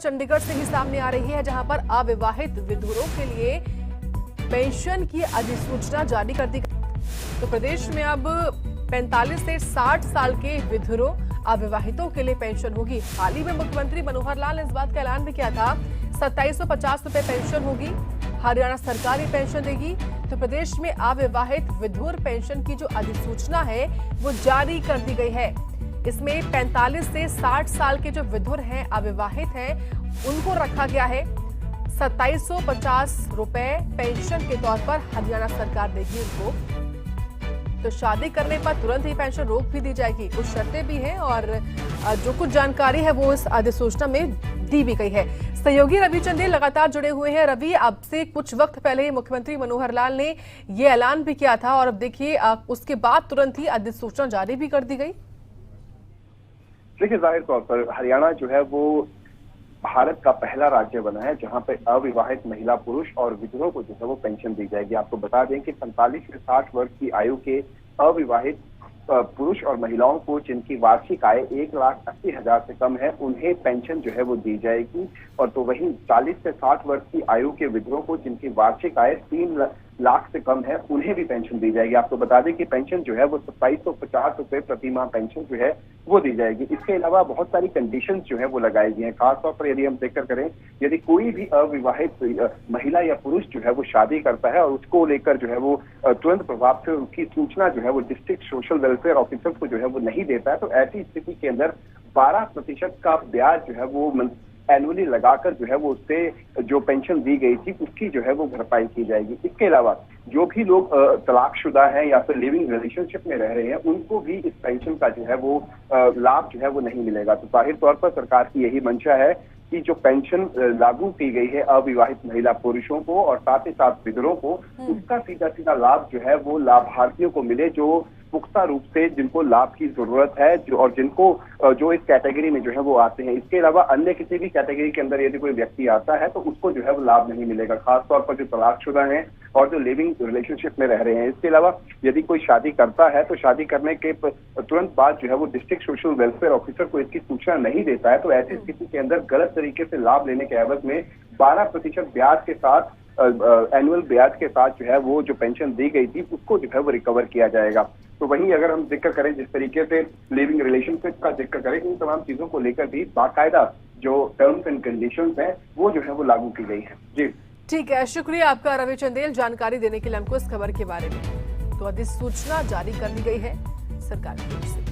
चंडीगढ़ से ही सामने आ रही है, जहां पर अविवाहित विधुरों के लिए पेंशन की अधिसूचना जारी कर दी गई। तो प्रदेश में अब 45 से 60 साल के विधुरों अविवाहितों के लिए पेंशन होगी। हाल ही में मुख्यमंत्री मनोहर लाल ने इस बात का ऐलान भी किया था। 2750 रुपए पेंशन होगी। हरियाणा सरकार ये पेंशन देगी। तो प्रदेश में अविवाहित विधुर पेंशन की जो अधिसूचना है वो जारी कर दी गई है। इसमें 45 से 60 साल के जो विधुर हैं, अविवाहित हैं, उनको रखा गया है। 2750 रुपए पेंशन के तौर पर हरियाणा सरकार देगी उनको। तो शादी करने पर तुरंत ही पेंशन रोक भी दी जाएगी। कुछ शर्तें भी हैं और जो कुछ जानकारी है वो इस अधिसूचना में दी भी गई है। सहयोगी रवि चंदेल लगातार जुड़े हुए हैं। रवि, अब से कुछ वक्त पहले ही मुख्यमंत्री मनोहर लाल ने ये ऐलान भी किया था और अब देखिए उसके बाद तुरंत ही अधिसूचना जारी भी कर दी गई। देखिए, जाहिर तौर पर हरियाणा जो है वो भारत का पहला राज्य बना है जहां पे अविवाहित महिला, पुरुष और विधुरों को जो है वो पेंशन दी जाएगी। आपको बता दें कि 45 से 60 वर्ष की आयु के अविवाहित पुरुष और महिलाओं को जिनकी वार्षिक आय 1,80,000 से कम है, उन्हें पेंशन जो है वो दी जाएगी। और तो वहीं 40 से 60 वर्ष की आयु के विधुरों को जिनकी वार्षिक आय 3 लाख से कम है, उन्हें भी पेंशन दी जाएगी। आपको बता दें कि पेंशन जो है वो 2750 रुपए प्रति माह पेंशन जो है वो दी जाएगी। इसके अलावा बहुत सारी कंडीशंस जो है वो लगाई गई हैं। खासतौर पर यदि हम जिक्र करें, यदि कोई भी अविवाहित महिला या पुरुष जो है वो शादी करता है और उसको लेकर जो है वो तुरंत प्रभाव से उसकी सूचना जो है वो डिस्ट्रिक्ट सोशल वेलफेयर ऑफिसर को जो है वो नहीं देता है, तो ऐसी स्थिति के अंदर 12% का ब्याज जो है वो एनुअली लगाकर जो है वो उससे जो पेंशन दी गई थी उसकी जो है वो भरपाई की जाएगी। इसके अलावा जो भी लोग तलाकशुदा हैं या फिर लिविंग रिलेशनशिप में रह रहे हैं, उनको भी इस पेंशन का जो है वो लाभ जो है वो नहीं मिलेगा। तो जाहिर तौर पर सरकार की यही मंशा है कि जो पेंशन लागू की गई है अविवाहित महिला पुरुषों को और साथ ही साथ विधुरों को, उसका सीधा सीधा लाभ जो है वो लाभार्थियों को मिले जो पुख्ता रूप से जिनको लाभ की जरूरत है और जिनको जो इस कैटेगरी में जो है वो आते हैं। इसके अलावा अन्य किसी भी कैटेगरी के अंदर यदि कोई व्यक्ति आता है तो उसको जो है वो लाभ नहीं मिलेगा, खासतौर पर जो तलाकशुदा हैं और जो लिविंग रिलेशनशिप में रह रहे हैं। इसके अलावा यदि कोई शादी करता है तो शादी करने के तुरंत बाद जो है वो डिस्ट्रिक्ट सोशल वेलफेयर ऑफिसर को इसकी सूचना नहीं देता है, तो ऐसी स्थिति के अंदर गलत तरीके से लाभ लेने के एवज में 12% ब्याज के साथ एनुअल ब्याज के साथ जो है वो जो पेंशन दी गई थी उसको जो है वो रिकवर किया जाएगा। तो वहीं अगर हम जिक्र करें, जिस तरीके से लिविंग रिलेशनशिप का जिक्र करें, इन तमाम चीजों को लेकर भी बाकायदा जो टर्म्स एंड कंडीशंस हैं वो जो है वो लागू की गई है। जी ठीक है, शुक्रिया आपका रवि चंदेल जानकारी देने के लिए हमको इस खबर के बारे में। तो अधिसूचना जारी कर दी गई है सरकार की ओर से।